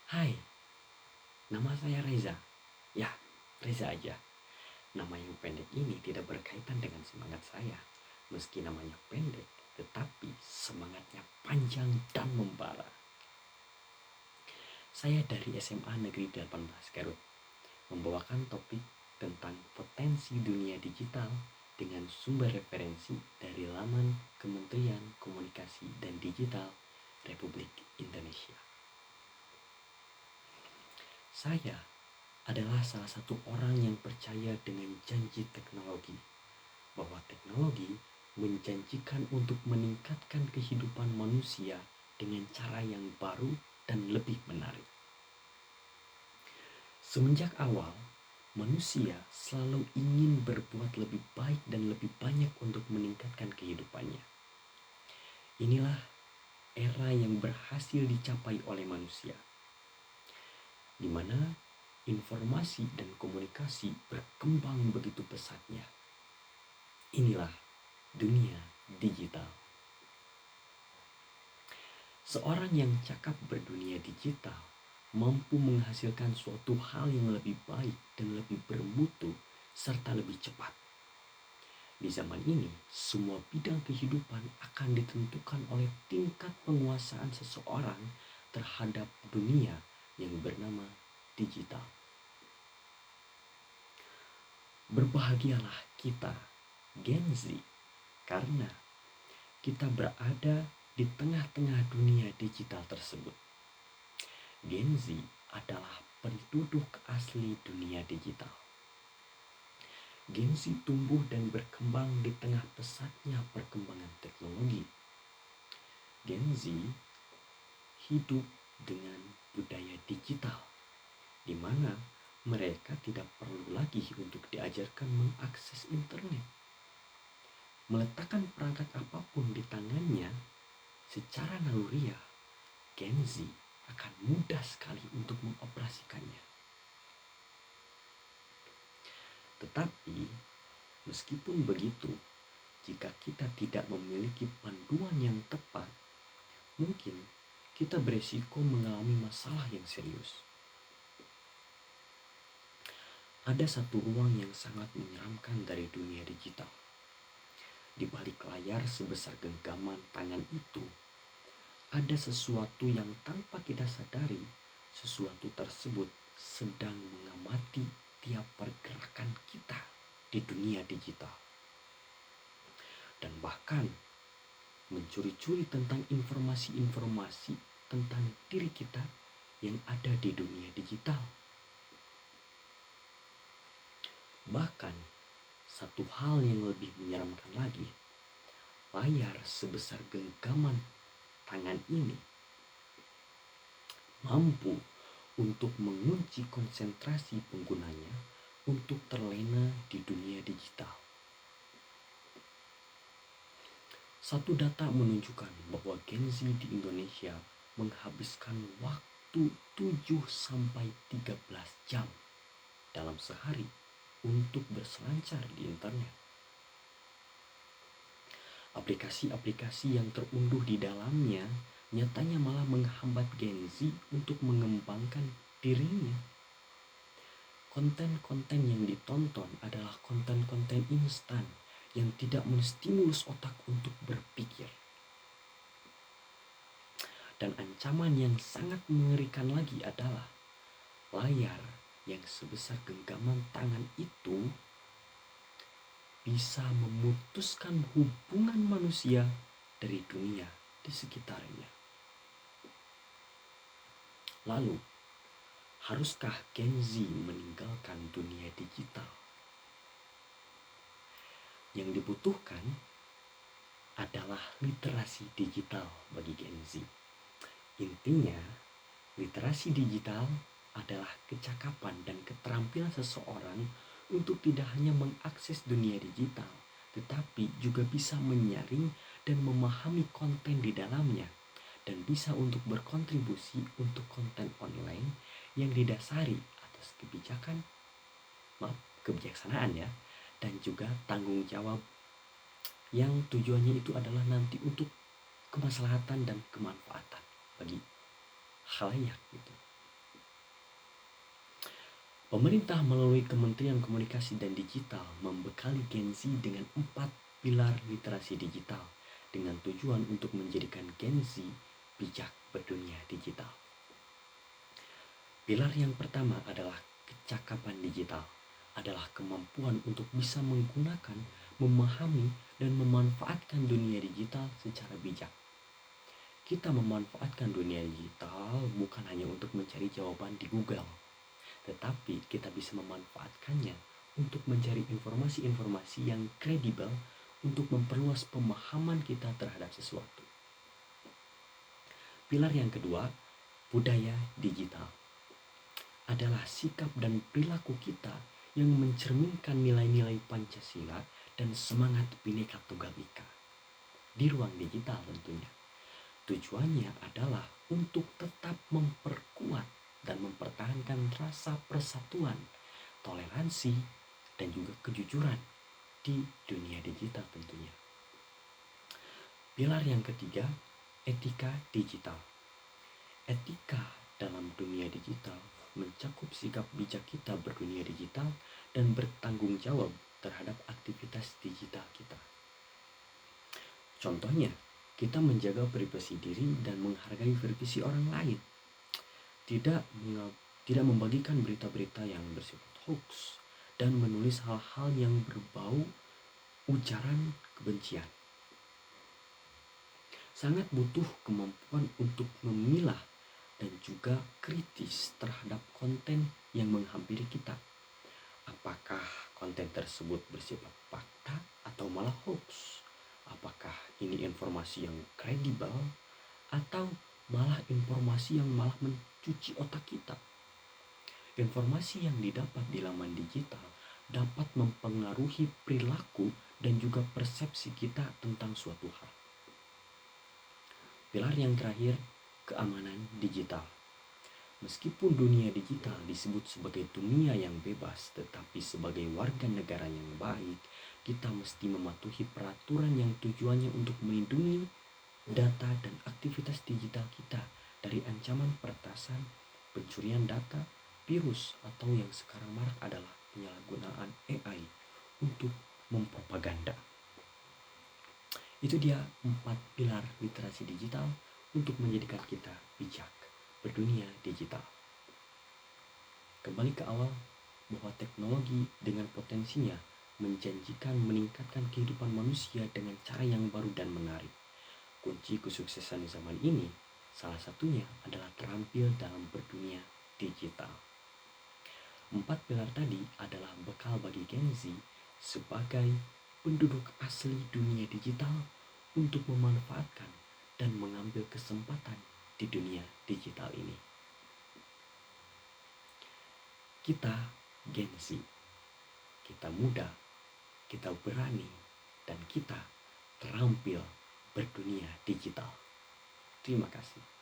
Hai, nama saya Reza. Ya, Reza aja. Nama yang pendek ini tidak berkaitan dengan semangat saya. Meski namanya pendek, tetapi semangatnya panjang dan membara. Saya dari SMA Negeri 18 Garut, membawakan topik tentang potensi dunia digital dengan sumber referensi dari laman Kementerian Komunikasi dan Digital Republik Indonesia. Saya adalah salah satu orang yang percaya dengan janji teknologi, bahwa teknologi menjanjikan untuk meningkatkan kehidupan manusia dengan cara yang baru dan lebih menarik. Semenjak awal, manusia selalu ingin berbuat lebih baik dan lebih banyak untuk meningkatkan kehidupannya. Inilah era yang berhasil dicapai oleh manusia, di mana informasi dan komunikasi berkembang begitu pesatnya. Inilah dunia digital. Seorang yang cakap berdunia digital mampu menghasilkan suatu hal yang lebih baik dan lebih bermutu serta lebih cepat. Di zaman ini, semua bidang kehidupan akan ditentukan oleh tingkat penguasaan seseorang terhadap dunia yang bernama digital. Berbahagialah kita, Gen Z, karena kita berada di tengah-tengah dunia digital tersebut. Gen Z adalah penduduk asli dunia digital. Gen Z tumbuh dan berkembang di tengah pesatnya perkembangan teknologi. Gen Z hidup dengan budaya digital, di mana mereka tidak perlu lagi untuk diajarkan mengakses internet. Meletakkan perangkat apapun di tangannya secara naluriah, Gen Z akan mudah sekali untuk mengoperasikannya. Tetapi, meskipun begitu, jika kita tidak memiliki panduan yang tepat, mungkin kita beresiko mengalami masalah yang serius. Ada satu ruang yang sangat menyeramkan dari dunia digital. Di balik layar sebesar genggaman tangan itu, ada sesuatu yang tanpa kita sadari, sesuatu tersebut sedang mengamati tiap pergerakan kita di dunia digital. Dan bahkan mencuri-curi tentang informasi-informasi tentang diri kita yang ada di dunia digital. Bahkan satu hal yang lebih menyeramkan lagi, layar sebesar genggaman tangan ini mampu untuk mengunci konsentrasi penggunanya untuk terlena di dunia digital. Satu data menunjukkan bahwa Gen Z di Indonesia menghabiskan waktu 7-13 jam dalam sehari untuk berselancar di internet. Aplikasi-aplikasi yang terunduh di dalamnya nyatanya malah menghambat Gen Z untuk mengembangkan dirinya. Konten-konten yang ditonton adalah konten-konten instan yang tidak menstimulus otak untuk berpikir. Dan ancaman yang sangat mengerikan lagi adalah layar yang sebesar genggaman tangan itu bisa memutuskan hubungan manusia dari dunia di sekitarnya. Lalu, haruskah Gen Z meninggalkan dunia digital? Yang dibutuhkan adalah literasi digital bagi Gen Z. Intinya, literasi digital adalah kecakapan dan keterampilan seseorang untuk tidak hanya mengakses dunia digital, tetapi juga bisa menyaring dan memahami konten di dalamnya, dan bisa untuk berkontribusi untuk konten online yang didasari atas kebijaksanaan ya, dan juga tanggung jawab yang tujuannya itu adalah nanti untuk kemaslahatan dan kemanfaatan bagi khalayak gitu. Pemerintah melalui Kementerian Komunikasi dan Digital membekali Gen Z dengan 4 pilar literasi digital dengan tujuan untuk menjadikan Gen Z bijak berdunia digital. Pilar yang pertama adalah kecakapan digital, adalah kemampuan untuk bisa menggunakan, memahami, dan memanfaatkan dunia digital secara bijak. Kita memanfaatkan dunia digital bukan hanya untuk mencari jawaban di Google, tetapi kita bisa memanfaatkannya untuk mencari informasi-informasi yang kredibel untuk memperluas pemahaman kita terhadap sesuatu. Pilar yang kedua, budaya digital, adalah sikap dan perilaku kita yang mencerminkan nilai-nilai Pancasila dan semangat Bhinneka Tunggal Ika di ruang digital tentunya. Tujuannya adalah untuk tetap memperkuat dan mempertahankan rasa persatuan, toleransi, dan juga kejujuran di dunia digital tentunya. Pilar yang ketiga, etika digital. Etika dalam dunia digital mencakup sikap bijak kita berdunia digital dan bertanggung jawab terhadap aktivitas digital kita. Contohnya, kita menjaga privasi diri dan menghargai privasi orang lain. Tidak membagikan berita-berita yang bersifat hoax dan menulis hal-hal yang berbau ujaran kebencian. Sangat butuh kemampuan untuk memilah dan juga kritis terhadap konten yang menghampiri kita. Apakah konten tersebut bersifat fakta atau malah hoax? Apakah ini informasi yang kredibel atau malah informasi yang malah mencuci otak kita? Informasi yang didapat di laman digital dapat mempengaruhi perilaku dan juga persepsi kita tentang suatu hal. Pilar yang terakhir, keamanan digital. Meskipun dunia digital disebut sebagai dunia yang bebas, tetapi sebagai warga negara yang baik, kita mesti mematuhi peraturan yang tujuannya untuk melindungi data dan aktivitas digital kita dari ancaman peretasan, pencurian data, virus, atau yang sekarang marak adalah penyalahgunaan AI untuk mempropaganda. Itu dia 4 pilar literasi digital untuk menjadikan kita bijak berdunia digital. Kembali ke awal, bahwa teknologi dengan potensinya menjanjikan meningkatkan kehidupan manusia dengan cara yang baru dan menarik. Kunci kesuksesan zaman ini salah satunya adalah terampil dalam berdunia digital. 4 pilar tadi adalah bekal bagi Gen Z sebagai penduduk asli dunia digital untuk memanfaatkan dan mengambil kesempatan di dunia digital ini. Kita Gen Z, kita muda, kita berani, dan kita terampil berdunia digital. Terima kasih.